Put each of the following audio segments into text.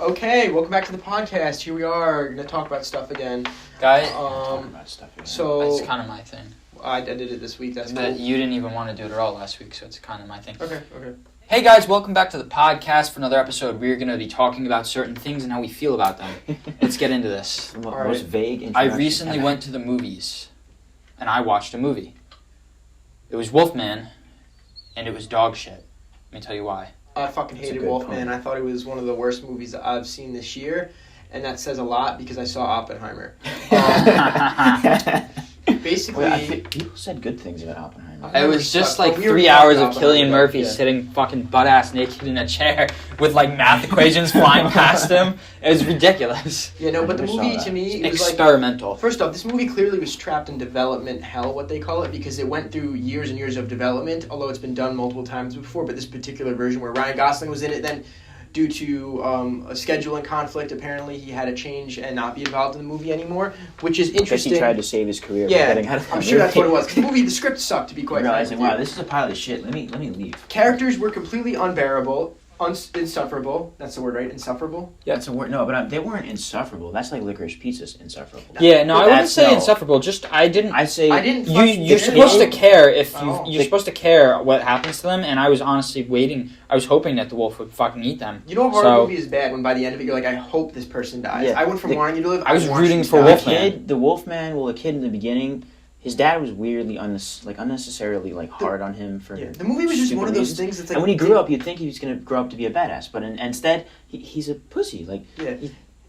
Okay, welcome back to the podcast. Here we are, going to talk about stuff again. Guys, so it's kind of my thing. I did it this week. That's but cool. You didn't even want to do it at all last week, so it's kind of my thing. Okay. Hey guys, welcome back to the podcast for another episode. We're going to be talking about certain things and how we feel about them. Let's get into this. Most vague introduction. I recently went to the movies, and I watched a movie. It was Wolfman, and it was dog shit. Let me tell you why. I fucking hated Wolfman. I thought it was one of the worst movies I've seen this year, and that says a lot because I saw Oppenheimer. Basically, people said good things about Oppenheimer. It was just like 3 hours of Cillian Murphy sitting fucking butt-ass naked in a chair with like math equations flying past him. It was ridiculous. Yeah, no, but the movie to me it was experimental. Like, first off, this movie clearly was trapped in development hell, what they call it, because it went through years and years of development, although it's been done multiple times before, but this particular version where Ryan Gosling was in it, then due to a scheduling conflict, apparently he had to change and not be involved in the movie anymore, which is interesting. He tried to save his career. Yeah, by getting out of I'm sure that's what it was. The script sucked, to be quite frank. Realizing, wow, this is a pile of shit. Let me leave. Characters were completely unbearable, insufferable. That's the word, right? Insufferable? Yeah, it's a word. No, but they weren't insufferable. That's like licorice pizza's insufferable. Yeah, no, I wouldn't say insufferable. Just I didn't. You're supposed to care you're supposed to care what happens to them. And I was honestly waiting. I was hoping that the wolf would fucking eat them. You know, a horror movie is bad when by the end of it you're like, I hope this person dies. Yeah, I went from wanting you to live. I was rooting for Wolfman. The Wolfman. Well, the kid in the beginning. His dad was weirdly unnecessarily hard on him for the movie was just one of those things that's like. And when he grew up, you'd think he was gonna grow up to be a badass, but instead he's a pussy.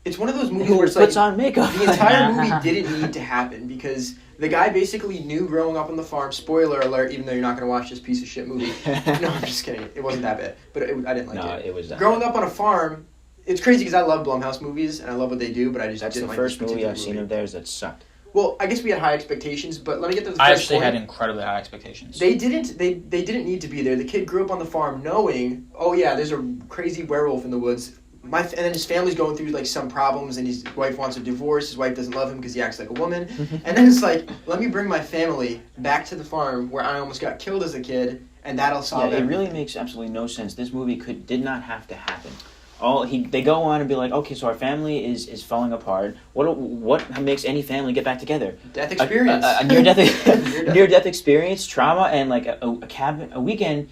It's one of those movies where it's puts on makeup. The entire movie didn't need to happen because the guy basically knew growing up on the farm. Spoiler alert! Even though you're not gonna watch this piece of shit movie. No, I'm just kidding. It wasn't that bad, but I didn't like it. No, it was that. Growing up on a farm, it's crazy because I love Blumhouse movies and I love what they do, but I just that's didn't the like first this movie I've seen movie. of theirs that sucked. Well, I guess we had high expectations, but let me get to the first I actually point. had incredibly high expectations. They didn't need to be there. The kid grew up on the farm knowing, oh yeah, there's a crazy werewolf in the woods. And then his family's going through like some problems, and his wife wants a divorce. His wife doesn't love him because he acts like a woman. And then it's like, let me bring my family back to the farm where I almost got killed as a kid, and that'll solve it. It really makes absolutely no sense. This movie did not have to happen. They go on and be like, okay, so our family is falling apart. What makes any family get back together? Death experience. A near-death experience, trauma, and like a weekend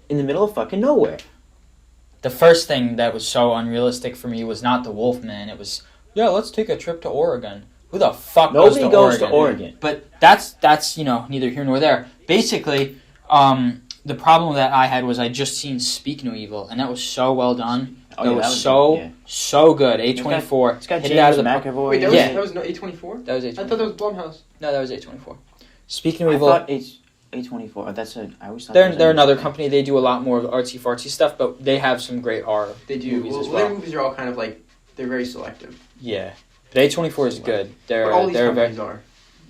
in the middle of fucking nowhere. The first thing that was so unrealistic for me was not the Wolfman. It was, let's take a trip to Oregon. Who the fuck Nobody goes to to Oregon. But that's neither here nor there. Basically, the problem that I had was I just seen Speak No Evil, and that was so well done. That was so good. A24. It's got James McAvoy. Wait, that was no A24? That was A24. I thought that was Blumhouse. No, that was A24. Speaking of Evil... I thought A24. I always thought they're another company. They do a lot more artsy-fartsy stuff, but they have some great horror movies as well. Their movies are all kind of like... They're very selective. Yeah. But A24 is good. But all these companies are.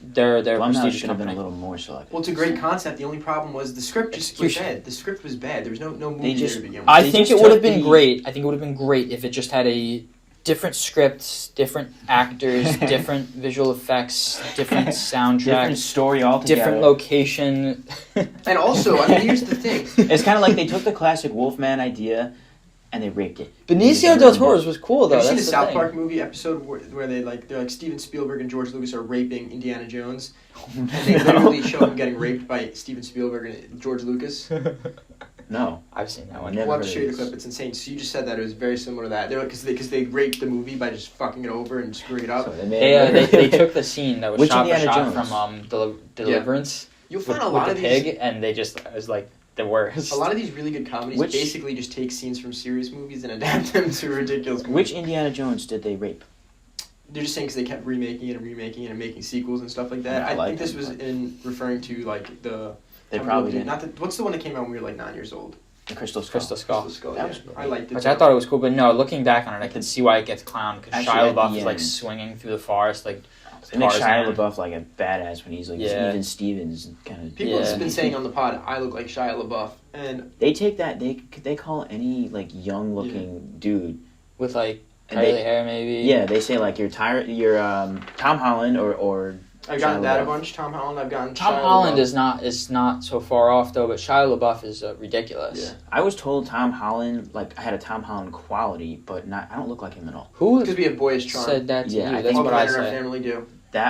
They're Blumhouse prestigious should have been company. a little more selective. Well, it's a great concept. The only problem was the script just was bad. The script was bad. There was no movie there to begin with. I think it would have been great. I think it would have been great if it just had a different scripts, different actors, different visual effects, different soundtrack, different story altogether, different location. And also, I mean, here's the thing. It's kind of like they took the classic Wolfman idea and they raped it. Benicio del Toro's was cool though. Have you seen the South Park movie episode where they're like Steven Spielberg and George Lucas are raping Indiana Jones, and they literally show him getting raped by Steven Spielberg and George Lucas? No, I've seen that one. We'll have to show you the clip. It's insane. So you just said that it was very similar to that. They're because they raped the movie by just fucking it over and screwing it up. So they took the scene that was shot from Deliverance. You'll find a lot of these pig, and they just it was like the worst. A lot of these really good comedies basically just take scenes from serious movies and adapt them to ridiculous movies. Which Indiana Jones did they rape? They're just saying because they kept remaking it and making sequels and stuff like that. I think this was in referring to like the. They probably did. What's the one that came out when we were like 9 years old? The Crystal Skull. Crystal Skull. That was I liked it. Which I thought it was cool, but no, looking back on it, I can see why it gets clowned because Shia LaBeouf is like swinging through the forest like. They make Shia LaBeouf like a badass when he's like even Stevens kind of. People have been saying on the pod, I look like Shia LaBeouf, and they take that they call any like young looking dude with like curly hair maybe. Yeah, they say like you're Tom Holland or I've gotten Shia that a LaBeouf. bunch. Tom Holland. I've gotten Tom Shia Holland LaBeouf. is not so far off though, but Shia LaBeouf is ridiculous. Yeah. I was told Tom Holland, like I had a Tom Holland quality, but not. I don't look like him at all. Who Because we have boyish charm. said that to Yeah, you? I That's think what All I men in our said. family do.